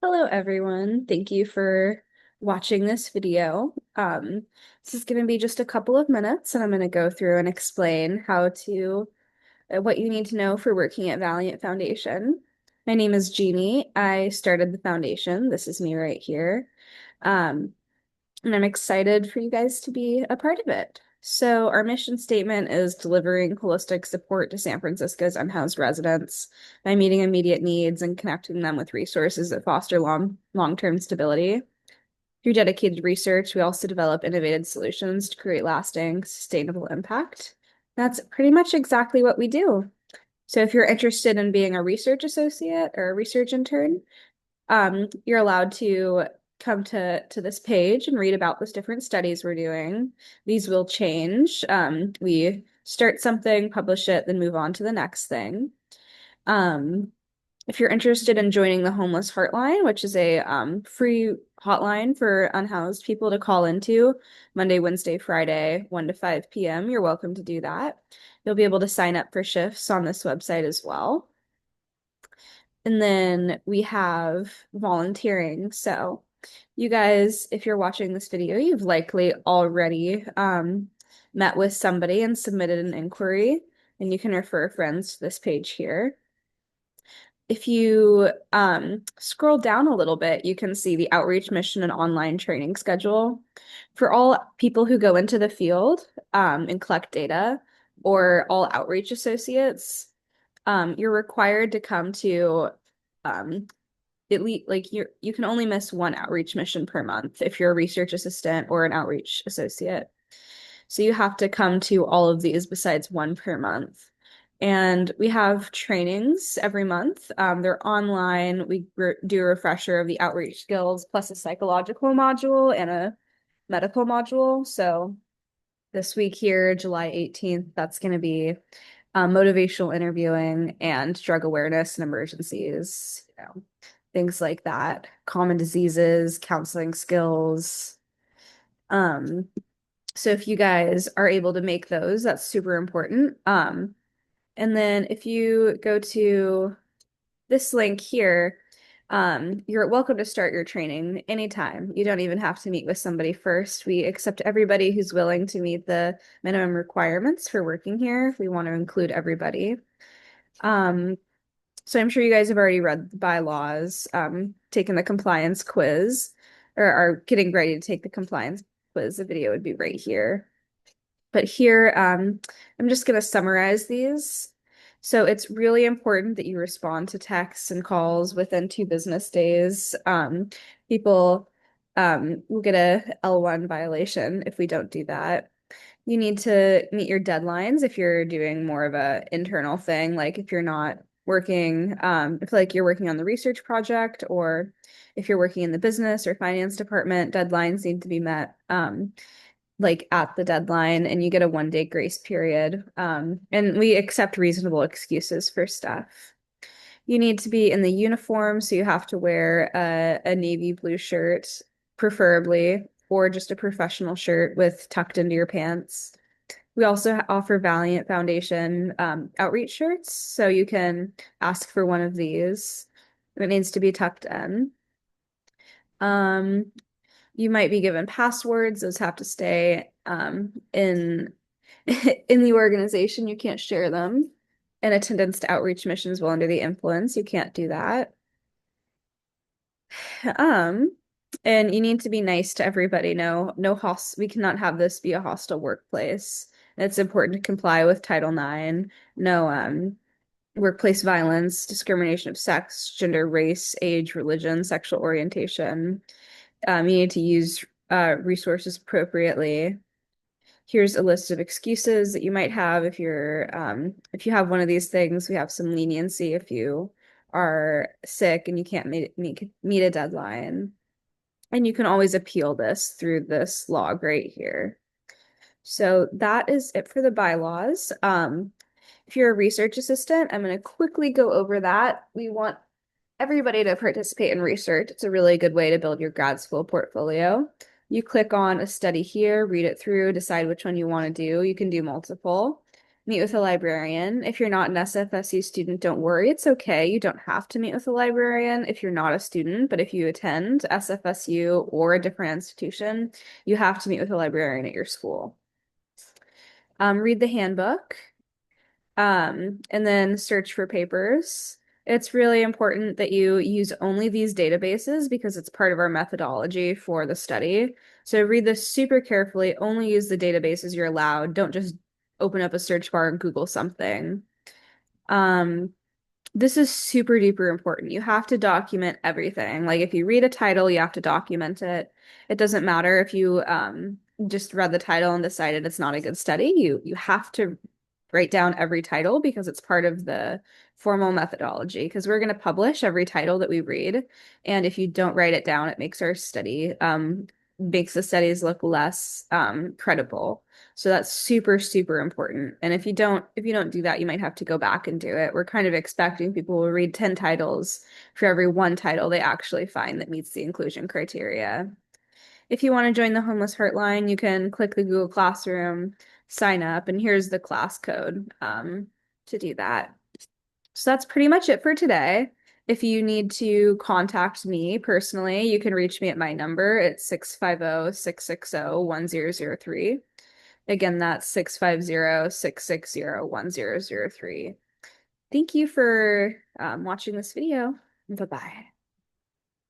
Hello, everyone. Thank you for watching this video. This is going to be just a couple of minutes, and I'm going to go through and explain what you need to know for working at Valiant Foundation. My name is Jeany. I started the foundation. This is me right here. Um, and I'm excited for you guys to be a part of it. So, our mission statement is delivering holistic support to San Francisco's unhoused residents by meeting immediate needs and connecting them with resources that foster long-term stability. Through dedicated research, we also develop innovative solutions to create lasting, sustainable impact. That's pretty much exactly what we do. So, if you're interested in being a research associate or a research intern, you're allowed to come to this page and read about those different studies we're doing. These will change. We start something, publish it, then move on to the next thing. Um, if you're interested in joining the Homeless Heartline, which is a free hotline for unhoused people to call into Monday, Wednesday, Friday, 1 to 5 p.m., you're welcome to do that. You'll be able to sign up for shifts on this website as well. And then we have volunteering. So you guys, if you're watching this video, you've likely already met with somebody and submitted an inquiry, and you can refer friends to this page here. If you scroll down a little bit, you can see the outreach mission and online training schedule. For all people who go into the field and collect data, or all outreach associates, you're required to come to at least you can only miss one outreach mission per month if you're a research assistant or an outreach associate. So you have to come to all of these besides one per month. And we have trainings every month. They're online. We do a refresher of the outreach skills, plus a psychological module and a medical module. So this week here, July 18th, that's going to be motivational interviewing and drug awareness and emergencies, things like that, common diseases, counseling skills. Um, so if you guys are able to make those, that's super important. And then if you go to this link here, you're welcome to start your training anytime. You don't even have to meet with somebody first. We accept everybody who's willing to meet the minimum requirements for working here. We want to include everybody. So I'm sure you guys have already read the bylaws, taken the compliance quiz, or are getting ready to take the compliance quiz. The video would be right here. But here, I'm just going to summarize these. So it's really important that you respond to texts and calls within 2 business days. People will get a L1 violation if we don't do that. You need to meet your deadlines if you're doing more of a internal thing, like if you're not working, if like you're working on the research project, or if you're working in the business or finance department, deadlines need to be met like at the deadline, and you get a 1 day grace period. And we accept reasonable excuses for stuff. You need to be in the uniform, so you have to wear a navy blue shirt, preferably, or just a professional shirt with tucked into your pants. We also offer Valiant Foundation outreach shirts, so you can ask for one of these. It needs to be tucked in. Um, you might be given passwords; those have to stay in in the organization. You can't share them. And attendance to outreach missions while under the influence, you can't do that. Um, and you need to be nice to everybody. We cannot have this be a hostile workplace. It's important to comply with Title IX. No, workplace violence, discrimination of sex, gender, race, age, religion, sexual orientation. You need to use resources appropriately. Here's a list of excuses that you might have if you have one of these things. We have some leniency if you are sick and you can't meet a deadline. And you can always appeal this through this log right here. So that is it for the bylaws. If you're a research assistant, I'm going to quickly go over that. We want everybody to participate in research. It's a really good way to build your grad school portfolio. You click on a study here, read it through, decide which one you want to do. You can do multiple. meet with a librarian. If you're not an SFSU student, don't worry. It's okay. You don't have to meet with a librarian if you're not a student, but if you attend SFSU or a different institution, you have to meet with a librarian at your school. Read the handbook, and then search for papers. It's really important that you use only these databases because it's part of our methodology for the study. So read this super carefully, only use the databases you're allowed. Don't just open up a search bar and Google something. Um, this is super duper important. You have to document everything. Like if you read a title, you have to document it. It doesn't matter if you just read the title and decided it's not a good study. You have to write down every title because it's part of the formal methodology. Because we're going to publish every title that we read, and if you don't write it down, it makes our study makes the studies look less credible. So that's super, super important. And if you don't do that, you might have to go back and do it. We're kind of expecting people will read 10 titles for every one title they actually find that meets the inclusion criteria. If you want to join the Homeless Heartline, you can click the Google Classroom, sign up, and here's the class code to do that. So that's pretty much it for today. If you need to contact me personally, you can reach me at my number. It's 650-660-1003. Again, that's 650-660-1003. Thank you for watching this video. Bye-bye.